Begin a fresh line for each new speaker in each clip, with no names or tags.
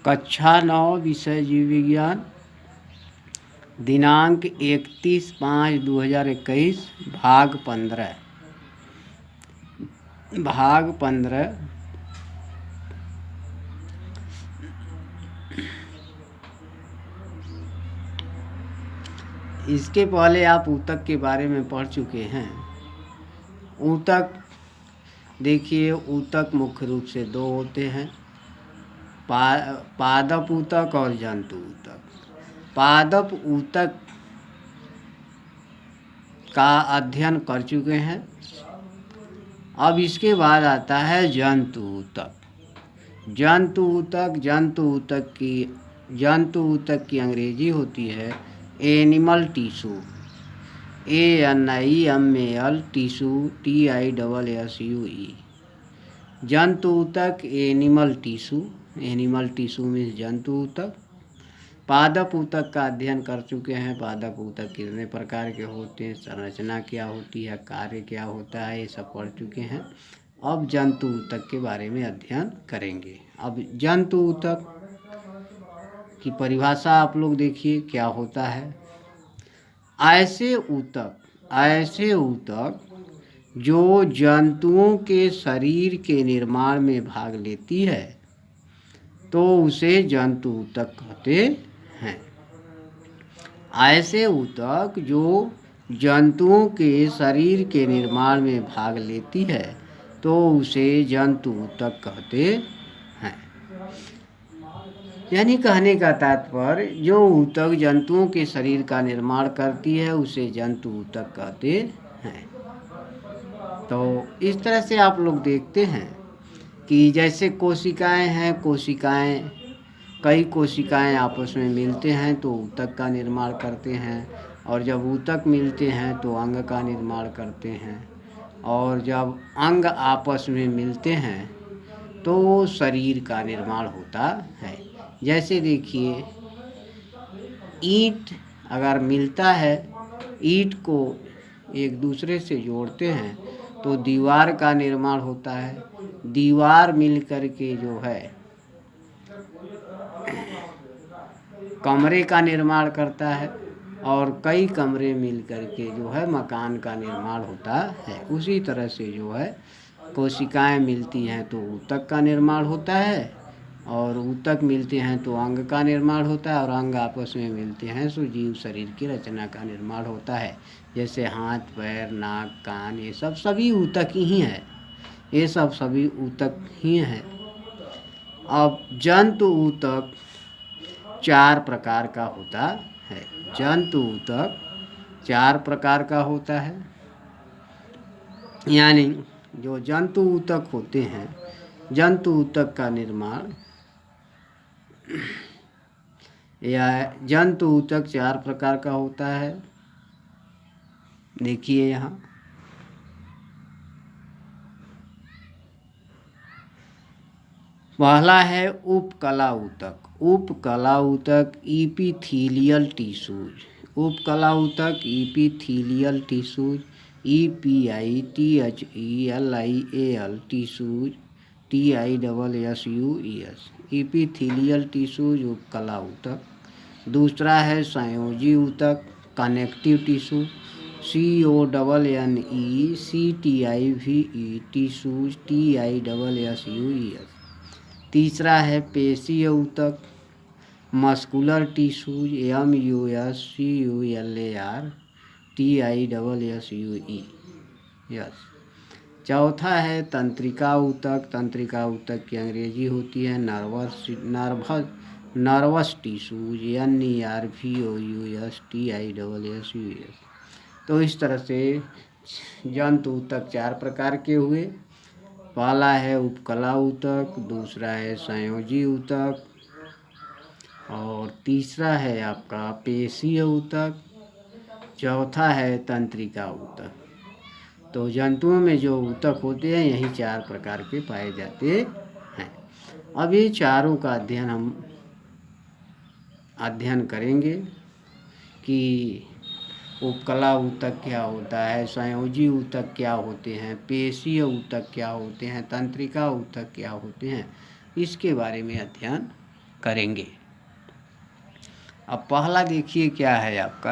कक्षा 9 विषय जीव विज्ञान, दिनांक 31/5/2021, भाग 15। इसके पहले आप ऊतक के बारे में पढ़ चुके हैं। ऊतक देखिए, ऊतक मुख्य रूप से दो होते हैं, पादप ऊतक और जंतु ऊतक। पादप ऊतक का अध्ययन कर चुके हैं। अब इसके बाद आता है जंतु ऊतक। जंतु ऊतक की अंग्रेजी होती है animal tissue, ANIMAL tissue, TISSUE। जंतु ऊतक एनिमल टिश्यू मीन्स जंतु ऊतक। पादप ऊतक का अध्ययन कर चुके हैं। पादप ऊतक कितने प्रकार के होते हैं, संरचना क्या होती है, कार्य क्या होता है, ये सब पढ़ चुके हैं। अब जंतु ऊतक के बारे में अध्ययन करेंगे। अब जंतु ऊतक की परिभाषा आप लोग देखिए क्या होता है। ऐसे ऊतक जो जंतुओं के शरीर के निर्माण में भाग लेती है तो उसे जंतु ऊतक कहते हैं। ऐसे ऊतक जो जंतुओं के शरीर के निर्माण में भाग लेती है तो उसे जंतु ऊतक कहते हैं। यानी कहने का तात्पर्य, जो ऊतक जंतुओं के शरीर का निर्माण करती है उसे जंतु ऊतक कहते हैं। तो इस तरह से आप लोग देखते हैं कि जैसे कोशिकाएं हैं, कई कोशिकाएं आपस में मिलते हैं तो ऊतक का निर्माण करते हैं, और जब ऊतक मिलते हैं तो अंग का निर्माण करते हैं, और जब अंग आपस में मिलते हैं तो शरीर का निर्माण होता है। जैसे देखिए, ईंट अगर मिलता है, ईंट को एक दूसरे से जोड़ते हैं तो दीवार का निर्माण होता है। दीवार मिल कर के जो है कमरे का निर्माण करता है, और कई कमरे मिल कर के जो है मकान का निर्माण होता है। उसी तरह से जो है कोशिकाएं मिलती हैं तो ऊतक का निर्माण होता है, और ऊतक मिलते हैं तो अंग का निर्माण होता है, और अंग आपस में मिलते हैं तो जीव शरीर की रचना का निर्माण होता है। जैसे हाथ, पैर, नाक, कान, ये सब सभी ऊतक ही हैं। अब जंतु ऊतक 4 प्रकार का होता है। जंतु ऊतक 4 प्रकार का होता है। यानी जो जंतु ऊतक होते हैं, जंतु ऊतक का निर्माण या जंतु ऊतक 4 प्रकार का होता है। देखिए यहाँ पहला है उपकला ऊतक। उपकला ऊतक इपिथीलियल टिश्यूज। उपकला ऊतक epithelial tissues, EPITHELIAL tissues, TISSUES। Epithelial tissues उपकला ऊतक। दूसरा है संयोजी ऊतक, connective tissue, CONNECTIVE tissues, TISSUES। तीसरा है पेशीय ऊतक, मस्कुलर टिश्यूज, MUSCULAR TISSUES। चौथा है तंत्रिका ऊतक। तंत्रिका ऊतक की अंग्रेजी होती है नर्वस टिश्यूज, NERVOUS TISSUES। तो इस तरह से जंतु ऊतक 4 प्रकार के हुए। पहला है उपकला ऊतक, दूसरा है संयोजी ऊतक, और तीसरा है आपका पेशीय ऊतक, चौथा है तंत्रिका ऊतक। तो जंतुओं में जो ऊतक होते हैं यही 4 प्रकार के पाए जाते हैं। अब ये चारों का हम अध्ययन करेंगे कि उपकला ऊतक क्या होता है, संयोजी ऊतक क्या होते हैं, पेशीय ऊतक क्या होते हैं, तंत्रिका ऊतक क्या होते हैं, इसके बारे में अध्ययन करेंगे। अब पहला देखिए क्या है आपका,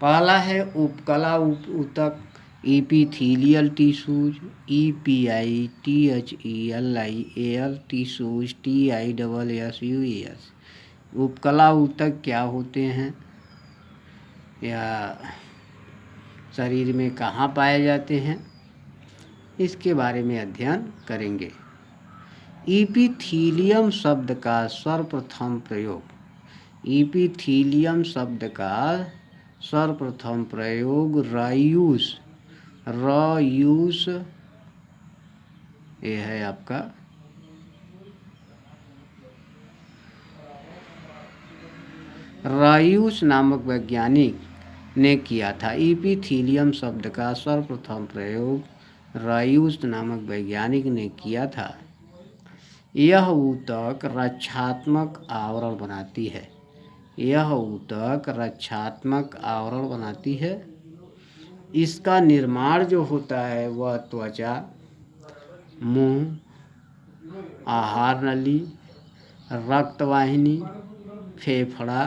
पहला है उपकला ऊतक, epithelial tissues, EPITHELIAL tissues, TISSUS। उपकला ऊतक क्या होते हैं या शरीर में कहाँ पाए जाते हैं, इसके बारे में अध्ययन करेंगे। इपीथीलियम शब्द का सर्वप्रथम प्रयोग, इपीथीलियम शब्द का सर्वप्रथम प्रयोग रायूस ये है आपका रायूस नामक वैज्ञानिक ने किया था। इपीथीलियम शब्द का सर्वप्रथम प्रयोग रायूस नामक वैज्ञानिक ने किया था। यह ऊतक रक्षात्मक आवरण बनाती है, यह ऊतक रक्षात्मक आवरण बनाती है। इसका निर्माण जो होता है वह त्वचा, मुंह, आहार नली, रक्तवाहिनी, फेफड़ा,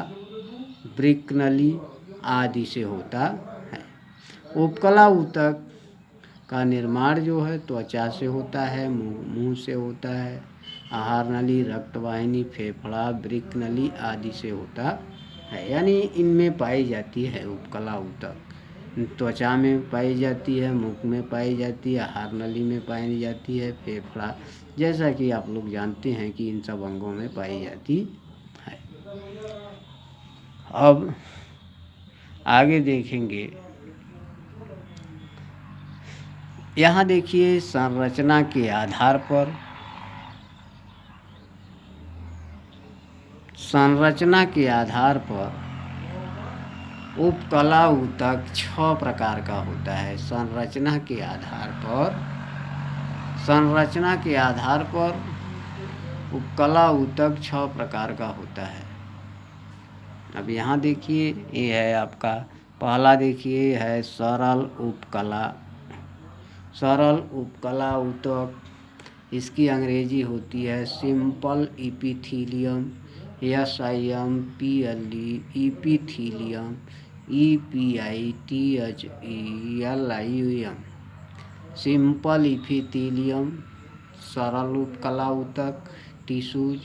वृक्क नली आदि से होता है। उपकला ऊतक का निर्माण जो है त्वचा से होता है, मुंह से होता है, आहार नली, रक्तवाहिनी, फेफड़ा, वृक्क नली आदि से होता है। यानी इनमें पाई जाती है उपकला ऊतक। त्वचा में पाई जाती है, मुख में पाई जाती है, आहार नली में पाई जाती है, फेफड़ा, जैसा कि आप लोग जानते हैं कि इन सब अंगों में पाई जाती है। अब आगे देखेंगे, यहाँ देखिए संरचना के आधार पर, संरचना के आधार पर उपकला ऊतक 6 प्रकार का होता है। संरचना के आधार पर, संरचना के आधार पर उपकला ऊतक 6 प्रकार का होता है। अब यहाँ देखिए ये है आपका पहला, देखिए है सरल उपकला, सरल उपकला ऊतक, इसकी अंग्रेजी होती है सिंपल इपीथीलियम, SIMPLE इपीथीलियम, EPITHELIUM, सिंपल इपीथीलियम, सरल उपकला ऊतक टिश्यूज।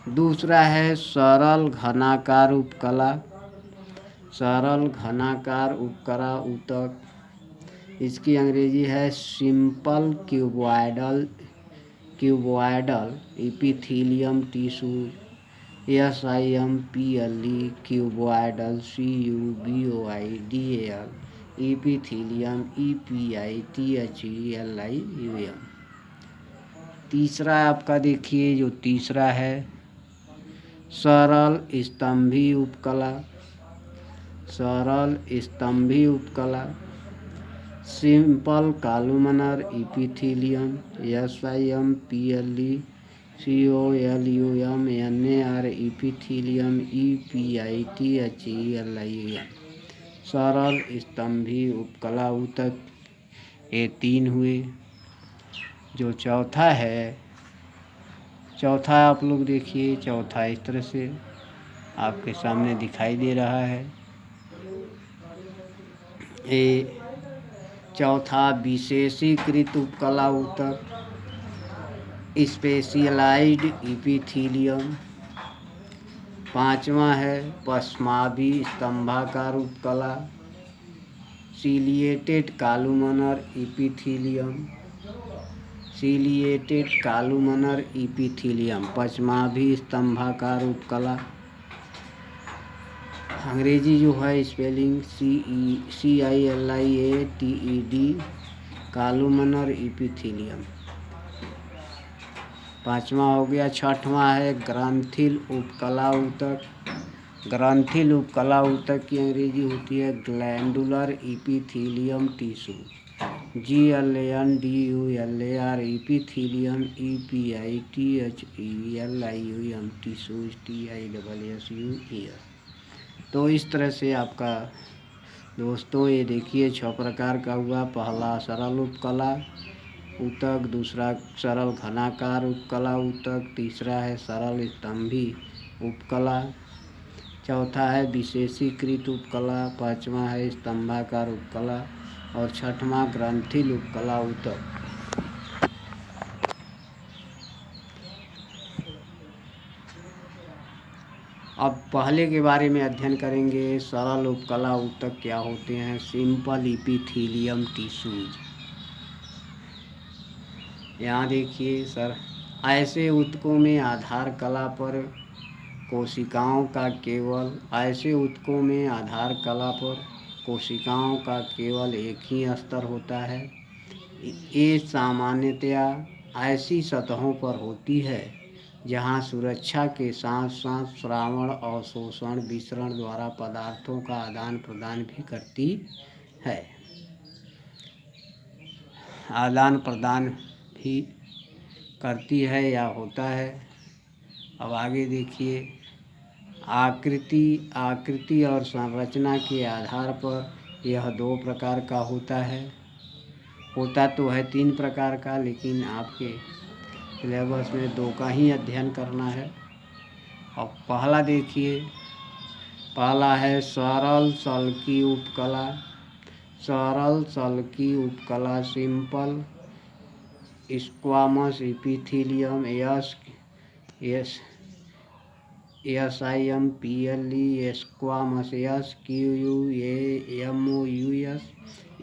दूसरा है सरल घनाकार उपकला, सरल घनाकार उपकला ऊतक, इसकी अंग्रेजी है simple cuboidal epithelium tissues, SIMPLE cuboidal CUBOIDAL epithelium, EPITHELIUM। तीसरा आपका देखिए जो तीसरा है सरल स्तंभी उपकला, सरल स्तंभी उपकला, simple columnar epithelium, SIMPLE COLUMNAR epithelium, EPITHELIUM, सरल स्तंभी उपकला ऊतक। ये 3 हुए। जो चौथा है, चौथा आप लोग देखिए, चौथा इस तरह से आपके सामने दिखाई दे रहा है। ये चौथा विशेषीकृत उपकला ऊतक, स्पेशलाइज्ड इपीथीलियम। पांचवा है पश्माभी स्तंभाकार उपकला, सीलिएटेड कॉलमनर इपीथीलियम, सीलिएटेड कॉलमनर इपीथीलियम, पश्माभी स्तंभाकार उपकला। अंग्रेजी जो है स्पेलिंग CILIATED कॉलमनर इपीथीलियम। पांचवा हो गया। छठवां है ग्रंथिल उपकला ऊतक, ग्रंथिल उपकला ऊतक की अंग्रेजी होती है glandular epithelium tissue, GLANDULAR epithelium, EPITHELIUM tissues, TISSUS। तो इस तरह से आपका दोस्तों ये देखिए 6 प्रकार का हुआ। पहला सरल उपकला ऊतक, दूसरा सरल घनाकार उपकला ऊतक, तीसरा है सरल स्तंभी उपकला, चौथा है विशेषीकृत उपकला, पांचवा है स्तंभाकार उपकला और छठवां ग्रंथिल उपकला ऊतक। अब पहले के बारे में अध्ययन करेंगे। सरल उपकला ऊतक क्या होते हैं? Simple epithelium tissues. यहाँ देखिए सर, ऐसे ऊतकों में आधार कला पर कोशिकाओं का केवल एक ही स्तर होता है। ये सामान्यतया ऐसी सतहों पर होती है जहाँ सुरक्षा के साथ साथ श्रावण, अवशोषण, विसरण द्वारा पदार्थों का आदान प्रदान भी करती है। या होता है। अब आगे देखिए, आकृति और संरचना के आधार पर यह 2 प्रकार का होता है। होता तो है 3 प्रकार का, लेकिन आपके सिलेबस में 2 का ही अध्ययन करना है। अब पहला देखिए, पहला है सरल सल्की उपकला, simple squamous epithelium, SIMPLE squamous, SQUAMOUS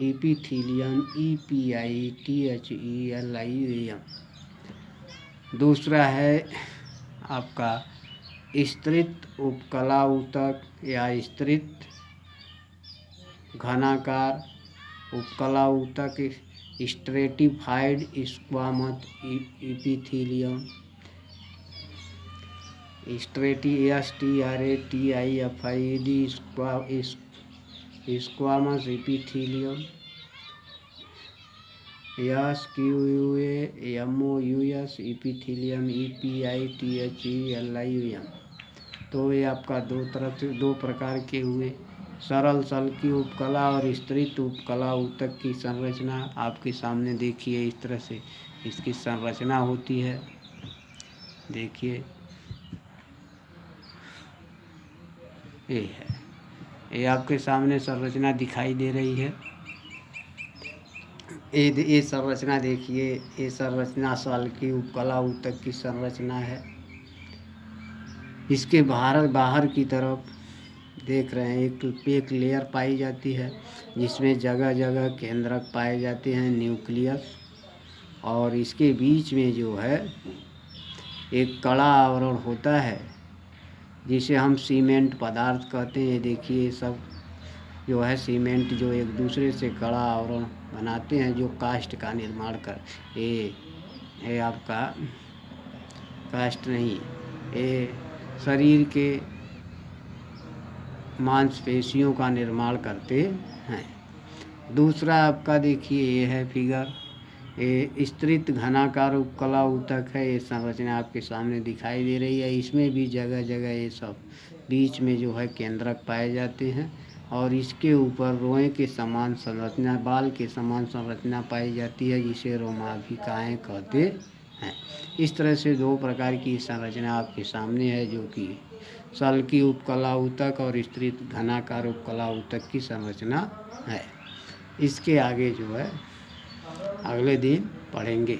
epithelium, EPITHELIUM। दूसरा है आपका स्तृत उपकला ऊतक या स्तृत घनाकार उपकला ऊतक, stratified squamous epithelium, STRATIFID squamous epithelium, SQUAMOUS epithelium, EPITHELIUM। तो ये आपका 2 प्रकार के हुए। सरल सल्की उपकला और स्तृत उपकला ऊतक की संरचना आपके सामने देखिए। इस तरह से इसकी संरचना होती है। देखिए ये आपके सामने संरचना दिखाई दे रही है। ये संरचना देखिए, ये संरचना सल्की उपकला ऊतक की संरचना है। इसके बाहर की तरफ देख रहे हैं, एक लेयर पाई जाती है जिसमें जगह जगह केंद्रक पाए जाते हैं, न्यूक्लियस, और इसके बीच में जो है एक कड़ा आवरण होता है जिसे हम सीमेंट पदार्थ कहते हैं। देखिए सब जो है सीमेंट जो एक दूसरे से कड़ा आवरण बनाते हैं, जो कास्ट का निर्माण कर, ये आपका कास्ट नहीं, ये शरीर के मांसपेशियों का निर्माण करते हैं। दूसरा आपका देखिए ये है फिगर, ये स्तृत घनाकार उपकला ऊतक है। ये संरचना आपके सामने दिखाई दे रही है। इसमें भी जगह जगह ये सब बीच में जो है केंद्रक पाए जाते हैं और इसके ऊपर रोए के समान संरचना, बाल के समान संरचना पाई जाती है जिसे रोमाभिकाएँ कहते हैं। इस तरह से 2 प्रकार की संरचना आपके सामने है, जो कि सल्की उपकला ऊतक और स्तृत घनाकार उपकला ऊतक की संरचना है। इसके आगे जो है अगले दिन पढ़ेंगे।